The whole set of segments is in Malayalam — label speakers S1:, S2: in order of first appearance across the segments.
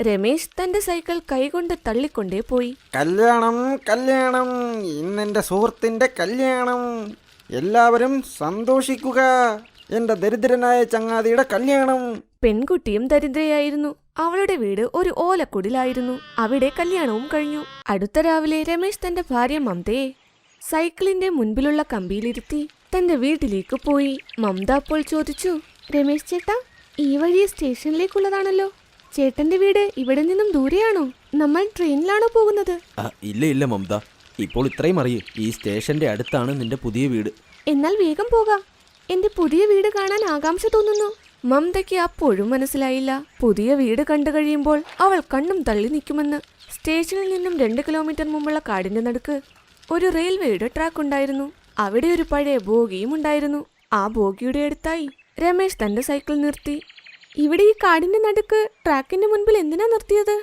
S1: രമേശ് തന്റെ സൈക്കിൾ കൈകൊണ്ട് തള്ളിക്കൊണ്ടേ പോയി.
S2: കല്യാണം കല്യാണം, ഇന്നെൻ്റെ സുഹൃത്തിൻ്റെ കല്യാണം, എല്ലാവരും സന്തോഷിക്കുക, എൻ്റെ ദരിദ്രനായ ചങ്ങാതിയുടെ കല്യാണം.
S1: പെൺകുട്ടിയും ദരിദ്രയായിരുന്നു. അവളുടെ വീട് ഒരു ഓലക്കുടിലായിരുന്നു. അവിടെ കല്യാണവും കഴിഞ്ഞു. അടുത്ത രാവിലെ രമേശ് തന്റെ ഭാര്യ മമതയെ സൈക്കിളിന്റെ മുൻപിലുള്ള കമ്പിയിലിരുത്തി തന്റെ വീട്ടിലേക്ക് പോയി. മമത അപ്പോൾ ചോദിച്ചു, രമേശ് ചേട്ടാ, ഈ വഴി സ്റ്റേഷനിലേക്കുള്ളതാണല്ലോ. ചേട്ടന്റെ വീട് ഇവിടെ നിന്നും ദൂരെയാണോ? നമ്മൾ ട്രെയിനിലാണോ പോകുന്നത്?
S3: ഇല്ല മമത, ഇപ്പോൾ ഇത്രയും അറിയൂ, ഈ സ്റ്റേഷന്റെ അടുത്താണ് നിന്റെ പുതിയ വീട്.
S1: എന്നാൽ വേഗം പോകാം. എന്റെ പുതിയ വീട് കാണാൻ ആകാംക്ഷ തോന്നുന്നു. മമതയ്ക്ക് അപ്പോഴും മനസ്സിലായില്ല. പുതിയ വീട് കണ്ടു കഴിയുമ്പോൾ അവൾ കണ്ണും തള്ളി നിൽക്കുമെന്ന്. സ്റ്റേഷനിൽ നിന്നും 2 കിലോമീറ്റർ മുമ്പുള്ള കാടിന്റെ നടുക്ക് ഒരു റെയിൽവേയുടെ ട്രാക്ക് ഉണ്ടായിരുന്നു. അവിടെ ഒരു പഴയ ബോഗിയും ഉണ്ടായിരുന്നു. ആ ബോഗിയുടെ അടുത്തായി രമേശ് തന്റെ സൈക്കിൾ നിർത്തി. ഇവിടെ ഈ കാടിന്റെ നടുക്ക് ട്രാക്കിന്റെ മുൻപിൽ എന്തിനാ നിർത്തിയത്?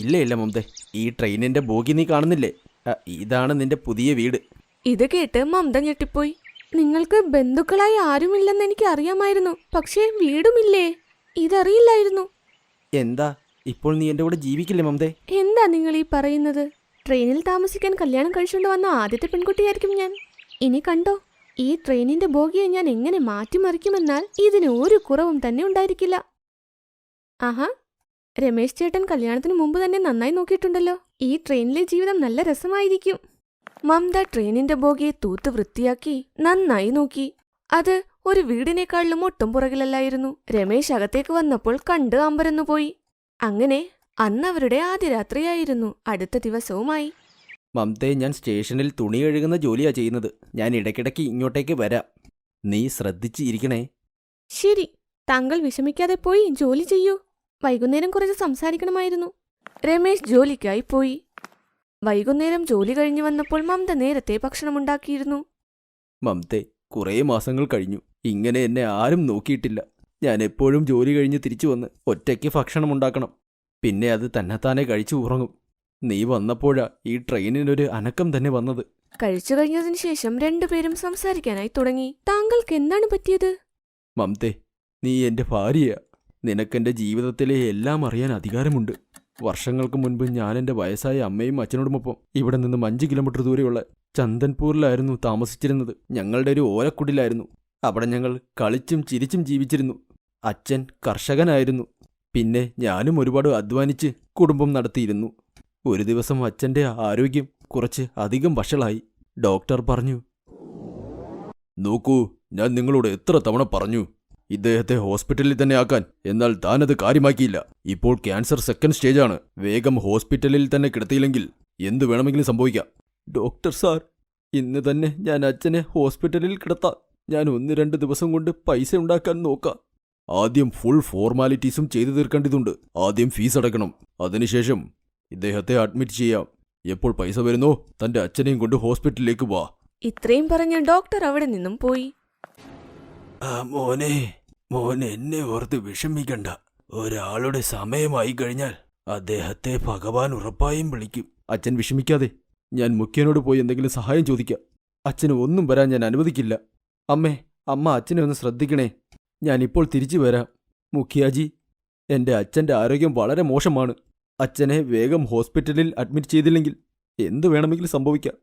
S3: ഇല്ല മമത, ഈ ട്രെയിനിന്റെ ബോഗി നീ കാണുന്നില്ലേ? ഇതാണ് നിന്റെ പുതിയ വീട്.
S1: ഇത് കേട്ട് മമത ഞെട്ടിപ്പോയി. നിങ്ങൾക്ക് ബന്ധുക്കളായി ആരുമില്ലെന്ന് എനിക്ക് അറിയാമായിരുന്നു, പക്ഷേ വീടുമില്ലേ? ഇതറിയില്ലായിരുന്നു.
S3: എന്താ, ഇപ്പോൾ നീ എന്റെ കൂടെ ജീവിക്കില്ലേ മമത?
S1: എന്താ നിങ്ങൾ ഈ പറയുന്നത്? ട്രെയിനിൽ താമസിക്കാൻ കല്യാണം കഴിച്ചുകൊണ്ട് വന്ന ആദ്യത്തെ പെൺകുട്ടിയായിരിക്കും ഞാൻ. ഇനി കണ്ടോ, ഈ ട്രെയിനിന്റെ ബോഗിയെ ഞാൻ എങ്ങനെ മാറ്റിമറിക്കുമെന്നാൽ ഇതിന് ഒരു കുറവും തന്നെ ഉണ്ടായിരിക്കില്ല. ആഹാ, രമേശ് ചേട്ടൻ കല്യാണത്തിന് മുമ്പ് തന്നെ നന്നായി നോക്കിയിട്ടുണ്ടല്ലോ. ഈ ട്രെയിനിലെ ജീവിതം നല്ല രസമായിരിക്കും. മമത ട്രെയിനിന്റെ ബോഗിയെ തൂത്ത് വൃത്തിയാക്കി നന്നായി നോക്കി. അത് ഒരു വീടിനേക്കാളിലും ഒട്ടും പുറകിലല്ലായിരുന്നു. രമേശ് അകത്തേക്ക് വന്നപ്പോൾ കണ്ട് അമ്പരന്നുപോയി. അങ്ങനെ അന്ന് അവരുടെ ആദ്യ രാത്രിയായിരുന്നു. അടുത്ത ദിവസവുമായി.
S3: മമതേ, ഞാൻ സ്റ്റേഷനിൽ തുണി കഴുകുന്ന ജോലിയാ ചെയ്യുന്നത്. ഞാൻ ഇടയ്ക്കിടയ്ക്ക് ഇങ്ങോട്ടേക്ക് വരാം. നീ ശ്രദ്ധിച്ച് ഇരിക്കണേ.
S1: ശരി, താങ്കൾ വിഷമിക്കാതെ പോയി ജോലി ചെയ്യൂ. വൈകുന്നേരം കുറച്ച് സംസാരിക്കണമായിരുന്നു. രമേശ് ജോലിക്കായി പോയി. വൈകുന്നേരം ജോലി കഴിഞ്ഞു വന്നപ്പോൾ മമത നേരത്തെ ഭക്ഷണമുണ്ടാക്കിയിരുന്നു.
S3: മമതേ, കുറേ മാസങ്ങൾ കഴിഞ്ഞു. ഇങ്ങനെ എന്നെ ആരും നോക്കിയിട്ടില്ല. ഞാൻ എപ്പോഴും ജോലി കഴിഞ്ഞ് തിരിച്ചു വന്ന് ഒറ്റയ്ക്ക് ഭക്ഷണം ഉണ്ടാക്കണം. പിന്നെ അത് തന്നെത്താനെ കഴിച്ചു ഉറങ്ങും. നീ വന്നപ്പോഴാ ഈ ട്രെയിനിനൊരു അനക്കം തന്നെ വന്നത്.
S1: കഴിച്ചു കഴിഞ്ഞതിന് ശേഷം രണ്ടുപേരും സംസാരിക്കാനായി തുടങ്ങി. താങ്കൾക്ക് എന്താണ് പറ്റിയത്?
S3: മമതേ, നീ എന്റെ ഭാര്യയാ. നിനക്കെന്റെ ജീവിതത്തിലെ എല്ലാം അറിയാൻ അധികാരമുണ്ട്. വർഷങ്ങൾക്ക് മുൻപ് ഞാൻ എന്റെ വയസ്സായ അമ്മയും അച്ഛനോടുമൊപ്പം ഇവിടെ നിന്നും 5 കിലോമീറ്റർ ദൂരെയുള്ള ചന്ദൻപൂരിലായിരുന്നു താമസിച്ചിരുന്നത്. ഞങ്ങളുടെ ഒരു ഓലക്കുടിലായിരുന്നു. അവിടെ ഞങ്ങൾ കളിച്ചും ചിരിച്ചും ജീവിച്ചിരുന്നു. അച്ഛൻ കർഷകനായിരുന്നു. പിന്നെ ഞാനും ഒരുപാട് അധ്വാനിച്ച് കുടുംബം നടത്തിയിരുന്നു. ഒരു ദിവസം അച്ഛൻ്റെ ആരോഗ്യം കുറച്ച് അധികം വഷളായി. ഡോക്ടർ പറഞ്ഞു, നോക്കൂ, ഞാൻ നിങ്ങളോട് എത്ര തവണ പറഞ്ഞു ഇദ്ദേഹത്തെ ഹോസ്പിറ്റലിൽ തന്നെ ആക്കാൻ. എന്നാൽ താനത് കാര്യമാക്കിയില്ല. ഇപ്പോൾ ക്യാൻസർ 2nd സ്റ്റേജാണ്. വേഗം ഹോസ്പിറ്റലിൽ തന്നെ കിടത്തിയില്ലെങ്കിൽ എന്തു വേണമെങ്കിലും സംഭവിക്കാം. ഡോക്ടർ സാർ, ഇന്ന് തന്നെ ഞാൻ അച്ഛനെ ഹോസ്പിറ്റലിൽ കിടത്താം. ഞാൻ 1-2 ദിവസം കൊണ്ട് പൈസ ഉണ്ടാക്കാൻ നോക്കാം. ആദ്യം ഫുൾ ഫോർമാലിറ്റീസും ചെയ്തു തീർക്കേണ്ടതുണ്ട്. ആദ്യം ഫീസ് അടക്കണം. അതിനുശേഷം ഇദ്ദേഹത്തെ അഡ്മിറ്റ് ചെയ്യാം. എപ്പോൾ പൈസ വരുന്നോ തന്റെ അച്ഛനെയും കൊണ്ട് ഹോസ്പിറ്റലിലേക്ക് വാ.
S1: ഇത്രയും പറഞ്ഞ് ഡോക്ടർ അവിടെ നിന്നും പോയി.
S3: മോനെ എന്നെ ഓർത്ത് വിഷമിക്കണ്ട. ഒരാളുടെ സമയമായി കഴിഞ്ഞാൽ അദ്ദേഹത്തെ ഭഗവാൻ ഉറപ്പായും വിളിക്കും. അച്ഛൻ വിഷമിക്കാതെ. ഞാൻ മുഖ്യനോട് പോയി എന്തെങ്കിലും സഹായം ചോദിക്കാം. അച്ഛന് ഒന്നും വരാൻ ഞാൻ അനുവദിക്കില്ല. അമ്മ അച്ഛനെ ഒന്ന് ശ്രദ്ധിക്കണേ. ഞാനിപ്പോൾ തിരിച്ചു വരാം. മുഖ്യാജി, എന്റെ അച്ഛൻ്റെ ആരോഗ്യം വളരെ മോശമാണ്. അച്ഛനെ വേഗം ഹോസ്പിറ്റലിൽ അഡ്മിറ്റ് ചെയ്തില്ലെങ്കിൽ എന്തു വേണമെങ്കിലും സംഭവിക്കാം.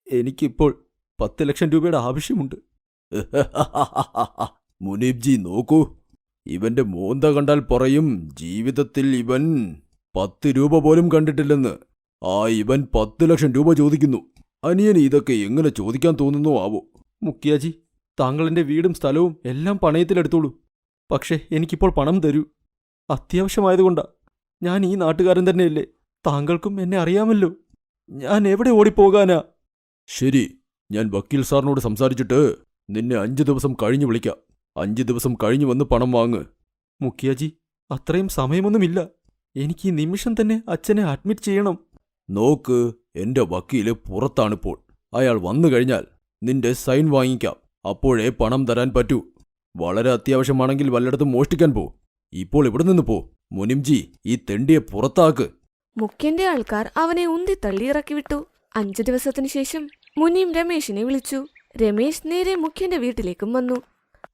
S3: എനിക്കിപ്പോൾ 10 ലക്ഷം രൂപയുടെ ആവശ്യമുണ്ട്. മുനീബ്ജി, നോക്കൂ, ഇവന്റെ മോന്ത കണ്ടാൽ പറയും ജീവിതത്തിൽ ഇവൻ 10 രൂപ പോലും കണ്ടിട്ടില്ലെന്ന്. ഇവൻ 10 ലക്ഷം രൂപ ചോദിക്കുന്നു. അനിയന് ഇതൊക്കെ എങ്ങനെ ചോദിക്കാൻ തോന്നുന്നോ ആവോ? മുഖ്യാജി, താങ്കൾ എൻ്റെ വീടും സ്ഥലവും എല്ലാം പണയത്തിലെടുത്തോളൂ. പക്ഷേ എനിക്കിപ്പോൾ പണം തരൂ. അത്യാവശ്യമായതുകൊണ്ടാ. ഞാൻ ഈ നാട്ടുകാരൻ തന്നെയല്ലേ? താങ്കൾക്കും എന്നെ അറിയാമല്ലോ. ഞാൻ എവിടെ ഓടിപ്പോകാനാ? ശരി, ഞാൻ വക്കീൽ സാറിനോട് സംസാരിച്ചിട്ട് നിന്നെ 5 ദിവസം കഴിഞ്ഞ് വിളിക്കാം. 5 ദിവസം കഴിഞ്ഞു വന്ന് പണം വാങ്ങ്. മുഖ്യാജി, അത്രയും സമയമൊന്നുമില്ല. എനിക്ക് ഈ നിമിഷം തന്നെ അച്ഛനെ അഡ്മിറ്റ് ചെയ്യണം. നോക്ക്, എന്റെ വക്കീല് പുറത്താണിപ്പോൾ. അയാൾ വന്നു കഴിഞ്ഞാൽ നിന്റെ സൈൻ വാങ്ങിക്കാം. അപ്പോഴേ പണം തരാൻ പറ്റൂ. വളരെ അത്യാവശ്യമാണെങ്കിൽ വല്ലയിടത്തും മോഷ്ടിക്കാൻ പോ. ഇപ്പോൾ ഇവിടെ നിന്ന് പോ. മുനിംജി, ഈ തെണ്ടിയെ പുറത്താക്ക്.
S1: മുഖ്യന്റെ ആൾക്കാർ അവനെ ഉന്തി തള്ളി ഇറക്കി വിട്ടു. 5 ദിവസത്തിനു ശേഷം മുനിയും രമേശിനെ വിളിച്ചു. രമേശ് നേരെ മുഖ്യന്റെ വീട്ടിലേക്കും വന്നു.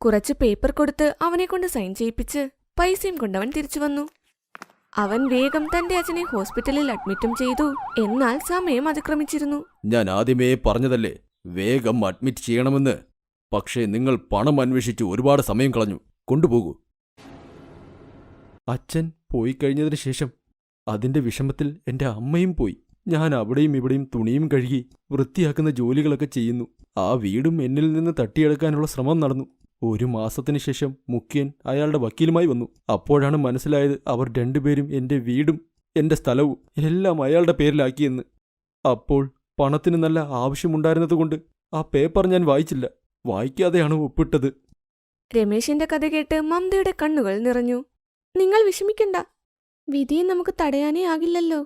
S1: കുറച്ച് പേപ്പർ കൊടുത്ത് അവനെ കൊണ്ട് സൈൻ ചെയ്യിപ്പിച്ച് പൈസയും കൊണ്ടവൻ തിരിച്ചു വന്നു. അവൻ വേഗം തന്റെ അച്ഛനെ ഹോസ്പിറ്റലിൽ അഡ്മിറ്റും ചെയ്തു. എന്നാൽ സമയം അതിക്രമിച്ചിരുന്നു.
S3: ഞാൻ ആദ്യമേ പറഞ്ഞതല്ലേ വേഗം അഡ്മിറ്റ് ചെയ്യണമെന്ന്. പക്ഷേ നിങ്ങൾ പണം അന്വേഷിച്ച് ഒരുപാട് സമയം കളഞ്ഞു. കൊണ്ടുപോകൂ. അച്ഛൻ പോയി കഴിഞ്ഞതിന് ശേഷം അതിന്റെ വിഷമത്തിൽ എന്റെ അമ്മയും പോയി. ഞാൻ അവിടെയും ഇവിടെയും തുണിയും കഴുകി വൃത്തിയാക്കുന്ന ജോലികളൊക്കെ ചെയ്യുന്നു. ആ വീടും എന്നിൽ നിന്ന് തട്ടിയെടുക്കാനുള്ള ശ്രമം നടന്നു. 1 മാസത്തിന് ശേഷം മുഖ്യൻ അയാളുടെ വക്കീലുമായി വന്നു. അപ്പോഴാണ് മനസ്സിലായത് അവർ രണ്ടുപേരും എന്റെ വീടും എന്റെ സ്ഥലവും എല്ലാം അയാളുടെ പേരിലാക്കിയെന്ന്. അപ്പോൾ പണത്തിന് നല്ല ആവശ്യമുണ്ടായിരുന്നതുകൊണ്ട് ആ പേപ്പർ ഞാൻ വായിച്ചില്ല. വായിക്കാതെയാണ് ഒപ്പിട്ടത്.
S1: രമേശിന്റെ കഥ കേട്ട് മമതയുടെ കണ്ണുകൾ നിറഞ്ഞു. നിങ്ങൾ വിഷമിക്കണ്ട. വിധിയെ നമുക്ക് തടയാനേ ആകില്ലല്ലോ.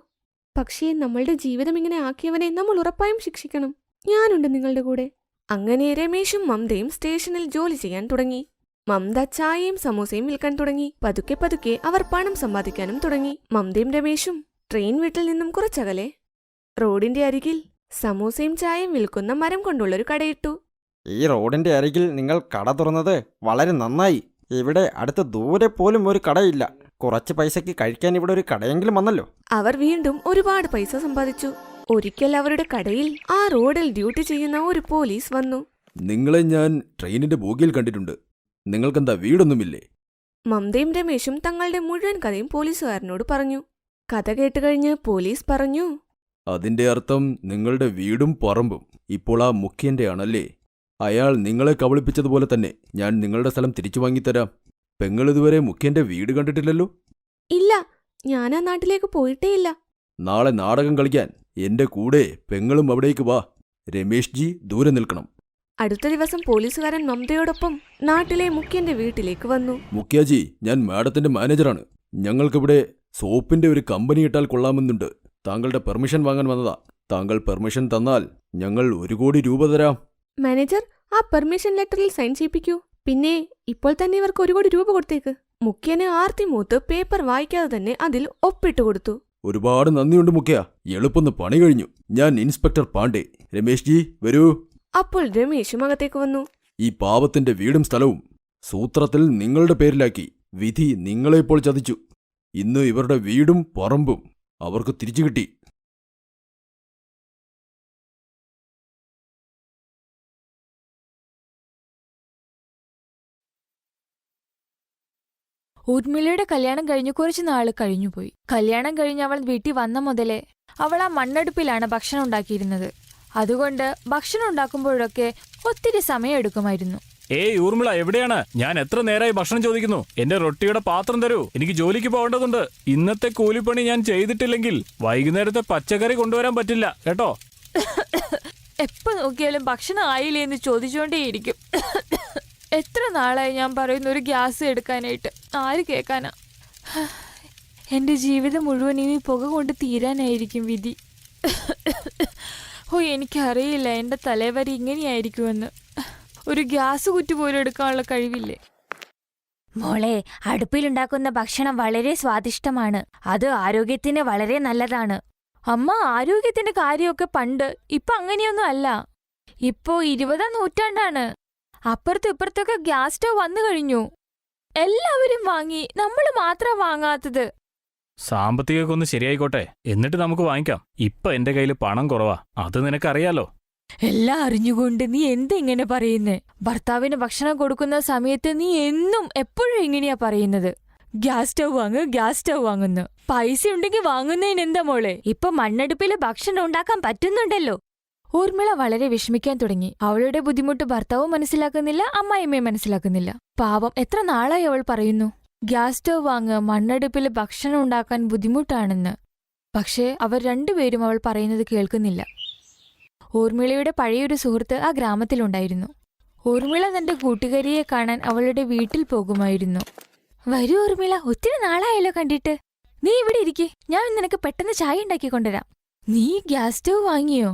S1: പക്ഷേ നമ്മളുടെ ജീവിതം ഇങ്ങനെ ആക്കിയവനെ നമ്മൾ ഉറപ്പായും ശിക്ഷിക്കണം. ഞാനുണ്ട് നിങ്ങളുടെ കൂടെ. അങ്ങനെ രമേശും മമതയും സ്റ്റേഷനിൽ ജോലി ചെയ്യാൻ തുടങ്ങി. മമത ചായയും സമൂസയും വിൽക്കാൻ തുടങ്ങി. പതുക്കെ പതുക്കെ അവർ പണം സമ്പാദിക്കാനും തുടങ്ങി. മമതയും രമേശും ട്രെയിൻ വീട്ടിൽ നിന്നും കുറച്ചകലെ റോഡിന്റെ അരികിൽ സമൂസയും ചായയും വിൽക്കുന്ന മരം കൊണ്ടുള്ളൊരു കടയിട്ടു.
S2: ഈ റോഡിന്റെ അരികിൽ നിങ്ങൾ കട തുറന്നത് വളരെ നന്നായി. ഇവിടെ അടുത്ത് ദൂരെ പോലും ഒരു കടയില്ല. കുറച്ച് പൈസയ്ക്ക് കഴിക്കാൻ ഇവിടെ ഒരു കടയെങ്കിലും വന്നല്ലോ.
S1: അവർ വീണ്ടും ഒരുപാട് പൈസ സമ്പാദിച്ചു. ഒരിക്കൽ അവരുടെ കടയിൽ ആ റോഡിൽ ഡ്യൂട്ടി ചെയ്യുന്ന ഒരു പോലീസ് വന്നു.
S3: നിങ്ങളെ ഞാൻ ട്രെയിനിന്റെ ബോഗിയിൽ കണ്ടിട്ടുണ്ട്. നിങ്ങൾക്കെന്താ വീടൊന്നുമില്ലേ?
S1: മമതയും രമേശും തങ്ങളുടെ മുഴുവൻ കഥയും പോലീസുകാരനോട് പറഞ്ഞു. കഥ കേട്ടുകഴിഞ്ഞ് പോലീസ് പറഞ്ഞു,
S3: അതിന്റെ അർത്ഥം നിങ്ങളുടെ വീടും പറമ്പും ഇപ്പോൾ ആ മുഖ്യന്റെ ആണല്ലേ? അയാൾ നിങ്ങളെ കബളിപ്പിച്ചതുപോലെ തന്നെ ഞാൻ നിങ്ങളുടെ സ്ഥലം തിരിച്ചു വാങ്ങിത്തരാം. പെങ്ങളിതുവരെ മുഖ്യന്റെ വീട് കണ്ടിട്ടില്ലല്ലോ?
S1: ഇല്ല, ഞാൻ ആ നാട്ടിലേക്ക് പോയിട്ടേയില്ല.
S3: നാളെ നാടകം കളിക്കാൻ എന്റെ കൂടെ പെങ്ങളും അവിടേക്ക് വാ. രമേഷ് ജി ദൂരെ നിൽക്കണം.
S1: അടുത്ത ദിവസം പോലീസുകാരൻ മമതയോടൊപ്പം നാട്ടിലെ മുഖ്യന്റെ വീട്ടിലേക്ക് വന്നു.
S3: മുഖ്യാജി, ഞാൻ മാഡത്തിന്റെ മാനേജറാണ്. ഞങ്ങൾക്കിവിടെ സോപ്പിന്റെ ഒരു കമ്പനി ഇട്ടാൽ കൊള്ളാമെന്നുണ്ട്. താങ്കളുടെ പെർമിഷൻ വാങ്ങാൻ വന്നതാ. താങ്കൾ പെർമിഷൻ തന്നാൽ ഞങ്ങൾ 1 കോടി രൂപ തരാം.
S1: മാനേജർ, ആ പെർമിഷൻ ലെറ്ററിൽ സൈൻ ചെയ്യിപ്പിക്കൂ. പിന്നെ ഇപ്പോൾ തന്നെ ഇവർക്ക് 1 കോടി രൂപ കൊടുത്തേക്ക്. മുഖ്യന് ആർത്തി മൂത്ത് പേപ്പർ വായിക്കാതെ തന്നെ അതിൽ ഒപ്പിട്ട് കൊടുത്തു.
S3: ഒരുപാട് നന്ദിയുണ്ട് മുഖ്യ. എളുപ്പന്ന് പണി കഴിഞ്ഞു. ഞാൻ ഇൻസ്പെക്ടർ പാണ്ഡെ. രമേഷ് ജി വരൂ.
S1: അപ്പോൾ രമേശും അകത്തേക്ക് വന്നു.
S3: ഈ പാവത്തിന്റെ വീടും സ്ഥലവും സൂത്രത്തിൽ നിങ്ങളുടെ പേരിലാക്കി. വിധി നിങ്ങളെ ഇപ്പോൾ ചതിച്ചു. ഇന്ന് ഇവരുടെ വീടും പറമ്പും അവർക്ക് തിരിച്ചു കിട്ടി.
S4: ഊർമിളയുടെ കല്യാണം കഴിഞ്ഞു കുറച്ചു നാള് കഴിഞ്ഞുപോയി. കല്യാണം കഴിഞ്ഞ് അവൾ വീട്ടിൽ വന്ന മുതലേ അവൾ ആ മണ്ണടുപ്പിലാണ് ഭക്ഷണം ഉണ്ടാക്കിയിരുന്നത്. അതുകൊണ്ട് ഭക്ഷണം ഉണ്ടാക്കുമ്പോഴൊക്കെ ഒത്തിരി സമയം എടുക്കുമായിരുന്നു.
S5: ഏയ് ഊർമിള, എവിടെയാണ്? ഞാൻ എത്ര നേരമായി ഭക്ഷണം ചോദിക്കുന്നു. എന്റെ റൊട്ടിയുടെ പാത്രം തരൂ. എനിക്ക് ജോലിക്ക് പോകേണ്ടതുണ്ട്. ഇന്നത്തെ കൂലിപ്പണി ഞാൻ ചെയ്തിട്ടില്ലെങ്കിൽ വൈകുന്നേരത്തെ പച്ചക്കറി കൊണ്ടുവരാൻ പറ്റില്ല കേട്ടോ.
S4: എപ്പോ നോക്കിയാലും ഭക്ഷണം ആയില്ലേ എന്ന് ചോദിച്ചുകൊണ്ടേയിരിക്കും. എത്ര നാളായി ഞാൻ പറയുന്ന ഒരു ഗ്യാസ് എടുക്കാനായിട്ട്. ആര് കേൾക്കാനാ? എന്റെ ജീവിതം മുഴുവൻ ഇനി പുക കൊണ്ട് തീരാനായിരിക്കും വിധി. ഓ, എനിക്കറിയില്ല എന്റെ തലവരി ഇങ്ങനെയായിരിക്കുമെന്ന്. ഒരു ഗ്യാസ് കുറ്റി പോലും എടുക്കാനുള്ള കഴിവില്ലേ?
S6: മോളെ, അടുപ്പിലുണ്ടാക്കുന്ന ഭക്ഷണം വളരെ സ്വാദിഷ്ടമാണ്. അത് ആരോഗ്യത്തിന് വളരെ നല്ലതാണ്.
S4: അമ്മ, ആരോഗ്യത്തിന്റെ കാര്യമൊക്കെ പണ്ട്. ഇപ്പൊ അങ്ങനെയൊന്നും അല്ല. ഇപ്പോ 20ാം നൂറ്റാണ്ടാണ്. അപ്പുറത്തും ഇപ്പുറത്തൊക്കെ ഗ്യാസ് സ്റ്റവ് വന്നു കഴിഞ്ഞു. എല്ലാവരും വാങ്ങി, നമ്മൾ മാത്രം വാങ്ങാത്തത്.
S5: സാമ്പത്തികമൊക്കെ ഒന്ന് ശരിയായിക്കോട്ടെ, എന്നിട്ട് നമുക്ക് വാങ്ങിക്കാം. ഇപ്പൊ എന്റെ കയ്യിൽ പണം കുറവാ, അത് നിനക്കറിയാലോ.
S4: എല്ലാം അറിഞ്ഞുകൊണ്ട് നീ എന്തെങ്ങനെ പറയുന്നേ? ഭർത്താവിന് ഭക്ഷണം കൊടുക്കുന്ന സമയത്ത് നീ എന്നും എപ്പോഴും എങ്ങനെയാ പറയുന്നത്? ഗ്യാസ് സ്റ്റവ് വാങ്ങ്, ഗ്യാസ് സ്റ്റവ് വാങ്ങുന്നു. പൈസ ഉണ്ടെങ്കിൽ വാങ്ങുന്നതിന് എന്താ മോളെ?
S6: ഇപ്പൊ മണ്ണടുപ്പില് ഭക്ഷണം ഉണ്ടാക്കാൻ പറ്റുന്നുണ്ടല്ലോ.
S4: ഊർമിള വളരെ വിഷമിക്കാൻ തുടങ്ങി. അവളുടെ ബുദ്ധിമുട്ട് ഭർത്താവും മനസ്സിലാക്കുന്നില്ല, അമ്മായിമ്മയും മനസ്സിലാക്കുന്നില്ല. പാവം, എത്ര നാളായി അവൾ പറയുന്നു ഗ്യാസ് സ്റ്റവ് വാങ്ങ്, മണ്ണടുപ്പില് ഭക്ഷണം ഉണ്ടാക്കാൻ ബുദ്ധിമുട്ടാണെന്ന്. പക്ഷേ അവർ രണ്ടുപേരും അവൾ പറയുന്നത് കേൾക്കുന്നില്ല. ഊർമിളയുടെ പഴയൊരു സുഹൃത്ത് ആ ഗ്രാമത്തിലുണ്ടായിരുന്നു. ഊർമിള തന്റെ കൂട്ടുകാരിയെ കാണാൻ അവളുടെ വീട്ടിൽ പോകുമായിരുന്നു.
S6: വരൂ ഊർമിള, ഒത്തിരി നാളായല്ലോ കണ്ടിട്ട്.
S4: നീ ഇവിടെ ഇരിക്കെ, ഞാൻ നിനക്ക് പെട്ടെന്ന് ചായ ഉണ്ടാക്കി കൊണ്ടുവരാം. നീ ഗ്യാസ് സ്റ്റവ് വാങ്ങിയോ?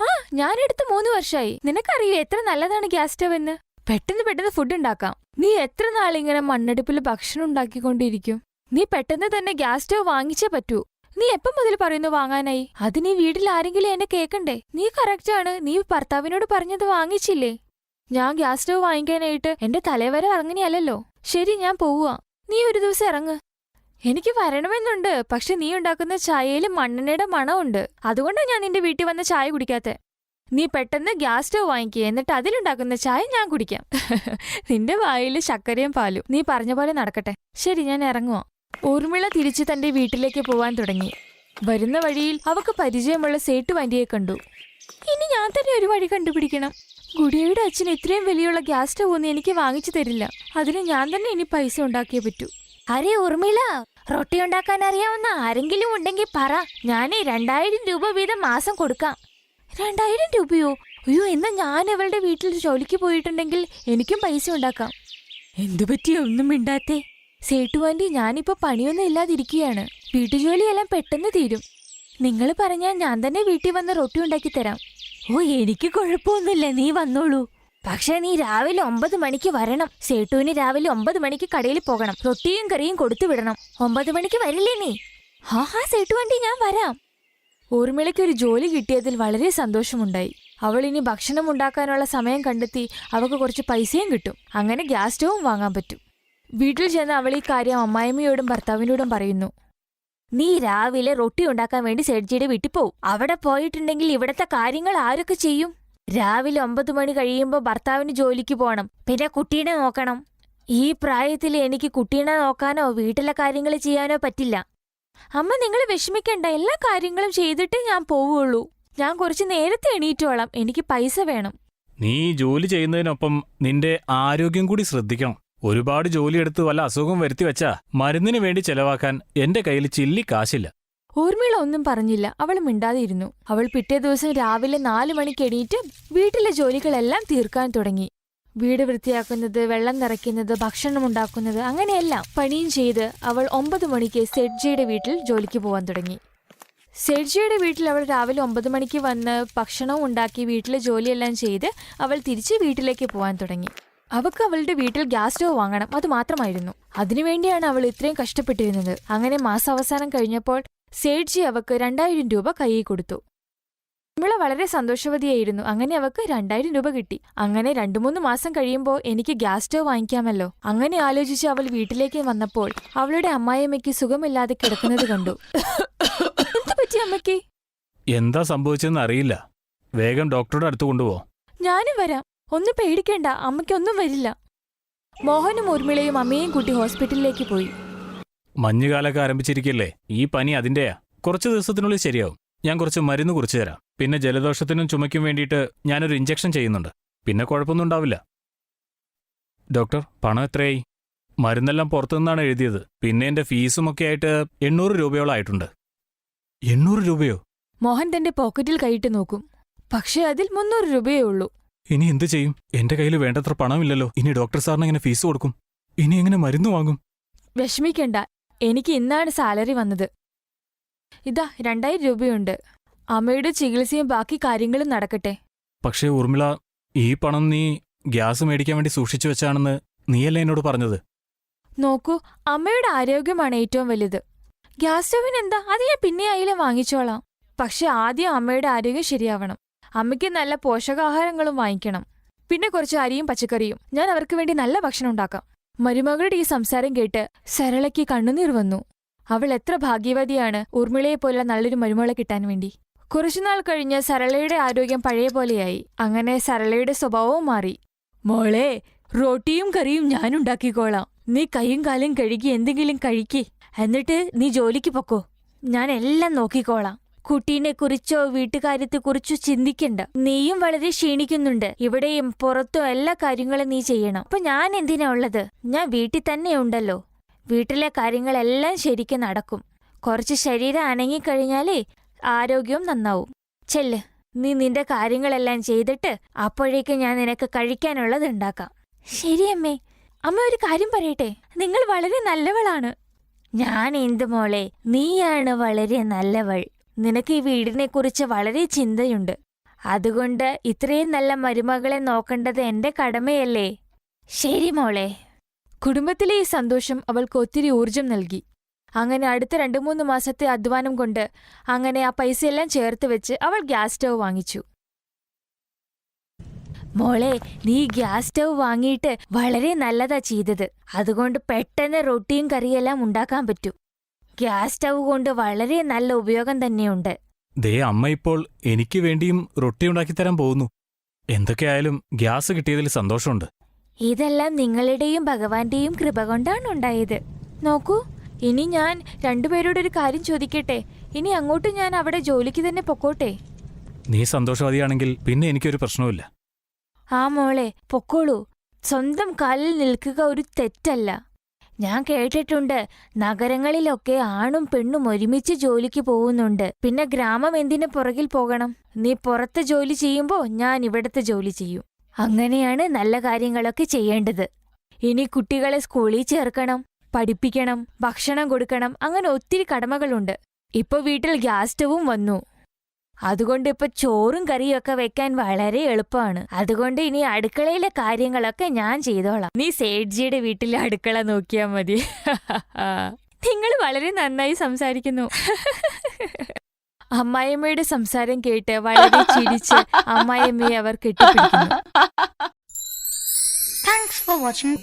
S4: ആ, ഞാനെടുത്ത് 3 വർഷമായി. നിനക്കറിയോ എത്ര നല്ലതാണ് ഗ്യാസ് സ്റ്റവ് എന്ന്? പെട്ടെന്ന് ഫുഡ് ഉണ്ടാക്കാം. നീ എത്ര നാളിങ്ങനെ മണ്ണടുപ്പിൽ ഭക്ഷണം ഉണ്ടാക്കിക്കൊണ്ടിരിക്കും? നീ പെട്ടെന്ന് തന്നെ ഗ്യാസ് സ്റ്റവ് വാങ്ങിച്ചേ പറ്റൂ. നീ എപ്പം മുതൽ പറയുന്നു വാങ്ങാനായി? അത് നീ വീട്ടിൽ ആരെങ്കിലും എന്നെ കേൾക്കണ്ടേ? നീ കറക്റ്റാണ്. നീ ഭർത്താവിനോട് പറഞ്ഞത് വാങ്ങിച്ചില്ലേ? ഞാൻ ഗ്യാസ് സ്റ്റവ് വാങ്ങിക്കാനായിട്ട് എന്റെ തലവര അങ്ങനെയല്ലല്ലോ. ശരി, ഞാൻ പോവുക. നീ ഒരു ദിവസം ഇറങ്ങ്. എനിക്ക് വരണമെന്നുണ്ട്, പക്ഷെ നീ ഉണ്ടാക്കുന്ന ചായയിൽ മണ്ണെണ്ണയുടെ മണമുണ്ട്. അതുകൊണ്ടാണ് ഞാൻ നിന്റെ വീട്ടിൽ വന്ന ചായ കുടിക്കാത്തെ. നീ പെട്ടെന്ന് ഗ്യാസ് സ്റ്റവ് വാങ്ങിക്കുക, എന്നിട്ട് അതിലുണ്ടാക്കുന്ന ചായ ഞാൻ കുടിക്കാം. നിന്റെ വായിൽ ശർക്കരയും പാലും. നീ പറഞ്ഞ പോലെ നടക്കട്ടെ. ശരി, ഞാൻ ഇറങ്ങുവാ. ഊർമിള തിരിച്ച് തന്റെ വീട്ടിലേക്ക് പോവാൻ തുടങ്ങി. വരുന്ന വഴിയിൽ അവക്ക് പരിചയമുള്ള സേട്ടു ആന്റിയെ കണ്ടു. ഇനി ഞാൻ തന്നെ ഒരു വഴി കണ്ടുപിടിക്കണം. ഗുഡിയയുടെ അച്ഛൻ ഇത്രയും വലിയുള്ള ഗ്യാസ് സ്റ്റവ് ഒന്നും എനിക്ക് വാങ്ങിച്ചു തരില്ല. അതിന് ഞാൻ തന്നെ ഇനി പൈസ ഉണ്ടാക്കിയേ പറ്റൂ.
S6: അരെ ഊർമിള, റൊട്ടി ഉണ്ടാക്കാൻ അറിയാവുന്ന ആരെങ്കിലും ഉണ്ടെങ്കിൽ പറ. ഞാനേ 2000 രൂപ വീതം മാസം കൊടുക്കാം.
S4: 2000 രൂപയോ? അയ്യോ, എന്നാ ഞാൻ അവളുടെ വീട്ടിൽ ജോലിക്ക് പോയിട്ടുണ്ടെങ്കിൽ എനിക്കും പൈസ ഉണ്ടാക്കാം. എന്തു പറ്റിയോ ഒന്നും മിണ്ടാത്തേ? സേട്ടു ആന്റി, ഞാനിപ്പോ പണിയൊന്നും ഇല്ലാതിരിക്കുകയാണ്. വീട്ടുജോലിയെല്ലാം പെട്ടെന്ന് തീരും. നിങ്ങൾ പറഞ്ഞാൽ ഞാൻ തന്നെ വീട്ടിൽ വന്ന് റൊട്ടി ഉണ്ടാക്കി തരാം.
S6: ഓ, എനിക്ക് കുഴപ്പമൊന്നുമില്ല, നീ വന്നോളൂ. പക്ഷെ നീ രാവിലെ 9 മണിക്ക് വരണം. സേട്ടുവിന് രാവിലെ 9 മണിക്ക് കടയിൽ പോകണം. റൊട്ടിയും കറിയും കൊടുത്തു വിടണം. 9 മണിക്ക് വരില്ലേ നീ?
S4: ഹാ സേട്ടു ആന്റി, ഞാൻ വരാം. ഊർമിളയ്ക്ക് ഒരു ജോലി കിട്ടിയതിൽ വളരെ സന്തോഷമുണ്ടായി. അവൾ ഇനി ഭക്ഷണം ഉണ്ടാക്കാനുള്ള സമയം കണ്ടെത്തി അവൾക്ക് കുറച്ച് പൈസയും കിട്ടും. അങ്ങനെ ഗ്യാസ് സ്റ്റവും വാങ്ങാൻ പറ്റും. വീട്ടിൽ ചെന്ന് അവൾ ഈ കാര്യം അമ്മായിമ്മയോടും ഭർത്താവിനോടും പറയുന്നു.
S6: നീ രാവിലെ റൊട്ടി ഉണ്ടാക്കാൻ വേണ്ടി സേഠ്ജിയുടെ വീട്ടിൽ പോവും. അവിടെ പോയിട്ടുണ്ടെങ്കിൽ ഇവിടത്തെ കാര്യങ്ങൾ ആരൊക്കെ ചെയ്യും? രാവിലെ 9 മണി കഴിയുമ്പോൾ ഭർത്താവിന് ജോലിക്ക് പോകണം. പിന്നെ കുട്ടീനെ നോക്കണം. ഈ പ്രായത്തിൽ എനിക്ക് കുട്ടീനെ നോക്കാനോ വീട്ടിലെ കാര്യങ്ങൾ ചെയ്യാനോ പറ്റില്ല.
S4: അമ്മ, നിങ്ങൾ വിഷമിക്കണ്ട. എല്ലാ കാര്യങ്ങളും ചെയ്തിട്ടേ ഞാൻ പോവുള്ളൂ. ഞാൻ കുറച്ച് നേരത്തെ എണീറ്റോളാം. എനിക്ക് പൈസ വേണം.
S5: നീ ജോലി ചെയ്യുന്നതിനൊപ്പം നിന്റെ ആരോഗ്യം കൂടി ശ്രദ്ധിക്കണം. ഒരുപാട് ജോലിയെടുത്ത് വല്ല അസുഖം വരുത്തി വെച്ചാ മരുന്നിന് വേണ്ടി ചെലവാക്കാൻ എന്റെ കയ്യിൽ ചില്ലി കാശില്ല.
S4: ഊർമിള ഒന്നും പറഞ്ഞില്ല. അവൾ മിണ്ടാതിരുന്നു. അവൾ പിറ്റേ ദിവസം രാവിലെ 4 മണിക്ക് എണീറ്റ് വീട്ടിലെ ജോലികളെല്ലാം തീർക്കാൻ തുടങ്ങി. വീട് വൃത്തിയാക്കുന്നത്, വെള്ളം നിറയ്ക്കുന്നത്, ഭക്ഷണം ഉണ്ടാക്കുന്നത്, അങ്ങനെയെല്ലാം പണിയും ചെയ്ത് അവൾ 9 മണിക്ക് സേഠ്ജിയുടെ വീട്ടിൽ ജോലിക്ക് പോകാൻ തുടങ്ങി. സേഠ്ജിയുടെ വീട്ടിൽ അവൾ രാവിലെ 9 മണിക്ക് വന്ന് ഭക്ഷണവും ഉണ്ടാക്കി വീട്ടിലെ ജോലിയെല്ലാം ചെയ്ത് അവൾ തിരിച്ച് വീട്ടിലേക്ക് പോകാൻ തുടങ്ങി. അവൾക്ക് അവളുടെ വീട്ടിൽ ഗ്യാസ് സ്റ്റവ് വാങ്ങണം, അത് മാത്രമായിരുന്നു. അതിനുവേണ്ടിയാണ് അവൾ ഇത്രയും കഷ്ടപ്പെട്ടിരുന്നത്. അങ്ങനെ മാസാവസാനം കഴിഞ്ഞപ്പോൾ സേഠ്ജി അവക്ക് 2000 രൂപ കയ്യിൽ കൊടുത്തു. ഊർമിള വളരെ സന്തോഷവതിയായിരുന്നു. അങ്ങനെ അവക്ക് 2000 രൂപ കിട്ടി. അങ്ങനെ 2-3 മാസം കഴിയുമ്പോൾ എനിക്ക് ഗ്യാസ് സ്റ്റവ് വാങ്ങിക്കാമല്ലോ. അങ്ങനെ ആലോചിച്ച് അവൾ വീട്ടിലേക്ക് വന്നപ്പോൾ അവളുടെ അമ്മായിയമ്മയ്ക്ക് സുഖമില്ലാതെ കിടക്കുന്നത് കണ്ടു. എന്തു പറ്റി അമ്മയ്ക്ക്?
S5: എന്താ സംഭവിച്ചെന്ന് അറിയില്ല. വേഗം ഡോക്ടറുടെ അടുത്ത് കൊണ്ടുപോ.
S4: ഞാനും വരാം. ഒന്നും പേടിക്കേണ്ട, അമ്മയ്ക്കൊന്നും വരില്ല. മോഹനും ഊർമിളയും അമ്മയെയും കൂട്ടി ഹോസ്പിറ്റലിലേക്ക് പോയി.
S5: മഞ്ഞുകാലൊക്കെ ആരംഭിച്ചിരിക്കല്ലേ, ഈ പനി അതിന്റെയാ. കുറച്ച് ദിവസത്തിനുള്ളിൽ ശരിയാവും. ഞാൻ കുറച്ച് മരുന്ന് കുറിച്ചു തരാം. പിന്നെ ജലദോഷത്തിനും ചുമയ്ക്കും വേണ്ടിയിട്ട് ഞാനൊരു ഇഞ്ചക്ഷൻ ചെയ്യുന്നുണ്ട്. പിന്നെ കുഴപ്പമൊന്നും ഉണ്ടാവില്ല. ഡോക്ടർ, പണം എത്രയായി? മരുന്നെല്ലാം പുറത്തുനിന്നാണ് എഴുതിയത്. പിന്നെ എന്റെ ഫീസുമൊക്കെ ആയിട്ട് 800 രൂപയോളം ആയിട്ടുണ്ട്. 800 രൂപയോ?
S4: മോഹൻ തന്റെ പോക്കറ്റിൽ കൈയിട്ട് നോക്കും. പക്ഷെ അതിൽ 300 രൂപയേ ഉള്ളൂ.
S5: ഇനി എന്ത് ചെയ്യും? എന്റെ കയ്യിൽ വേണ്ടത്ര പണമില്ലല്ലോ. ഇനി ഡോക്ടർ സാറിന് എങ്ങനെ ഫീസ് കൊടുക്കും? ഇനി എങ്ങനെ മരുന്ന് വാങ്ങും?
S4: വിഷമിക്കണ്ട, എനിക്ക് ഇന്നാണ് സാലറി വന്നത്. ഇതാ 2000 രൂപയുണ്ട്. അമ്മയുടെ ചികിത്സയും ബാക്കി കാര്യങ്ങളും നടക്കട്ടെ.
S5: പക്ഷേ ഊർമിള, ഈ പണം നീ ഗ്യാസ് മേടിക്കാൻ വേണ്ടി സൂക്ഷിച്ചു വെച്ചാണെന്ന് നീയല്ലേ എന്നോട് പറഞ്ഞത്?
S4: നോക്കൂ, അമ്മയുടെ ആരോഗ്യമാണ് ഏറ്റവും വലുത്. ഗ്യാസ് സ്റ്റവിന് എന്താ, അത് ഞാൻ പിന്നെ ആയാലും വാങ്ങിച്ചോളാം. പക്ഷെ ആദ്യം അമ്മയുടെ ആരോഗ്യം ശരിയാവണം. അമ്മയ്ക്ക് നല്ല പോഷകാഹാരങ്ങളും വാങ്ങിക്കണം. പിന്നെ കുറച്ച് അരിയും പച്ചക്കറിയും. ഞാൻ അവർക്ക് വേണ്ടി നല്ല ഭക്ഷണം ഉണ്ടാക്കാം. മരുമകളുടെ ഈ സംസാരം കേട്ട് സരളയ്ക്ക് കണ്ണുനീർ വന്നു. അവൾ എത്ര ഭാഗ്യവതിയാണ് ഊർമിളയെപ്പോലെ നല്ലൊരു മരുമകളെ കിട്ടാൻ വേണ്ടി. കുറച്ചുനാൾ കഴിഞ്ഞ് സരളയുടെ ആരോഗ്യം പഴയ പോലെയായി. അങ്ങനെ സരളയുടെ സ്വഭാവവും മാറി. മോളെ, റൊട്ടിയും കറിയും ഞാനുണ്ടാക്കിക്കോളാം. നീ കൈയും കാലും കഴുകി എന്തെങ്കിലും കഴിക്കേ. എന്നിട്ട് നീ ജോലിക്ക് പൊക്കോ. ഞാൻ എല്ലാം നോക്കിക്കോളാം. കുട്ടീനെ കുറിച്ചോ വീട്ടുകാര്യത്തെക്കുറിച്ചോ ചിന്തിക്കണ്ട. നീയും വളരെ ക്ഷീണിക്കുന്നുണ്ട്. ഇവിടെയും പുറത്തും എല്ലാ കാര്യങ്ങളും നീ ചെയ്യണം. അപ്പൊ ഞാൻ എന്തിനാ ഉള്ളത്? ഞാൻ വീട്ടിൽ തന്നെ ഉണ്ടല്ലോ. വീട്ടിലെ കാര്യങ്ങളെല്ലാം ശരിക്കും നടക്കും. കുറച്ച് ശരീരം അനങ്ങിക്കഴിഞ്ഞാലേ ആരോഗ്യവും നന്നാവും. ചെല്ല്, നീ നിന്റെ കാര്യങ്ങളെല്ലാം ചെയ്തിട്ട് അപ്പോഴേക്കും ഞാൻ നിനക്ക് കഴിക്കാനുള്ളത് ഉണ്ടാക്കാം.
S6: ശരി അമ്മേ.
S4: അമ്മ, ഒരു കാര്യം പറയട്ടെ? നിങ്ങൾ വളരെ നല്ലവളാണ്.
S6: ഞാൻ എന്ത് മോളെ, നീയാണ് വളരെ നല്ലവൾ. നിനക്ക് ഈ വീടിനെക്കുറിച്ച് വളരെ ചിന്തയുണ്ട്. അതുകൊണ്ട് ഇത്രയും നല്ല മരുമകളെ നോക്കേണ്ടത് എന്റെ കടമയല്ലേ? ശരി മോളെ.
S4: കുടുംബത്തിലെ ഈ സന്തോഷം അവൾക്ക് ഒത്തിരി ഊർജം നൽകി. അങ്ങനെ അടുത്ത 2-3 മാസത്തെ അധ്വാനം കൊണ്ട് അങ്ങനെ ആ പൈസയെല്ലാം ചേർത്ത് വെച്ച് അവൾ ഗ്യാസ് സ്റ്റവ് വാങ്ങിച്ചു.
S6: മോളെ, നീ ഗ്യാസ് സ്റ്റവ് വാങ്ങിയിട്ട് വളരെ നല്ലതാ ചെയ്തത്. അതുകൊണ്ട് പെട്ടെന്ന് റൊട്ടിയും കറിയെല്ലാം ഉണ്ടാക്കാൻ പറ്റും. ഗ്യാസ് സ്റ്റൗ കൊണ്ട് വളരെ നല്ല ഉപയോഗം തന്നെയുണ്ട്.
S5: ദേ അമ്മ ഇപ്പോൾ എനിക്ക് വേണ്ടിയും റൊട്ടി ഉണ്ടാക്കിത്തരാൻ പോകുന്നു. എന്തൊക്കെയായാലും ഗ്യാസ് കിട്ടിയതിൽ സന്തോഷമുണ്ട്.
S6: ഇതെല്ലാം നിങ്ങളുടെയും ഭഗവാന്റെയും കൃപ കൊണ്ടാണ് ഉണ്ടായത്. നോക്കൂ, ഇനി ഞാൻ രണ്ടുപേരോടൊരു കാര്യം ചോദിക്കട്ടെ. ഇനി അങ്ങോട്ട് ഞാൻ അവിടെ ജോലിക്ക് തന്നെ പൊക്കോട്ടെ?
S5: നീ സന്തോഷവതിയാണെങ്കിൽ പിന്നെ എനിക്കൊരു പ്രശ്നവുമില്ല.
S6: ആ മോളെ, പൊക്കോളൂ. സ്വന്തം കാലിൽ നിൽക്കുക ഒരു തെറ്റല്ല. ഞാൻ കേട്ടിട്ടുണ്ട്, നഗരങ്ങളിലൊക്കെ ആണും പെണ്ണും ഒരുമിച്ച് ജോലിക്ക് പോകുന്നുണ്ട്. പിന്നെ ഗ്രാമം എന്തിനു പുറകിൽ പോകണം? നീ പുറത്ത് ജോലി ചെയ്യുമ്പോ ഞാൻ ഇവിടത്തെ ജോലി ചെയ്യും. അങ്ങനെയാണ് നല്ല കാര്യങ്ങളൊക്കെ ചെയ്യേണ്ടത്. ഇനി കുട്ടികളെ സ്കൂളിൽ ചേർക്കണം, പഠിപ്പിക്കണം, ഭക്ഷണം കൊടുക്കണം, അങ്ങനെ ഒത്തിരി കടമകളുണ്ട്. ഇപ്പൊ വീട്ടിൽ ഗ്യാസ് സ്റ്റവും വന്നു. അതുകൊണ്ട് ഇപ്പൊ ചോറും കറിയൊക്കെ വെക്കാൻ വളരെ എളുപ്പമാണ്. അതുകൊണ്ട് ഇനി അടുക്കളയിലെ കാര്യങ്ങളൊക്കെ ഞാൻ ചെയ്തോളാം. നീ സേഠ്ജിയുടെ വീട്ടിലെ അടുക്കള നോക്കിയാ മതി. നിങ്ങൾ വളരെ നന്നായി സംസാരിക്കുന്നു. അമ്മായിയമ്മയുടെ സംസാരം കേട്ട് വളരെ ചിരിച്ച് അമ്മായിയമ്മയെ അവർ കെട്ടിപ്പിടിക്കുന്നു.
S7: Thanks for watching.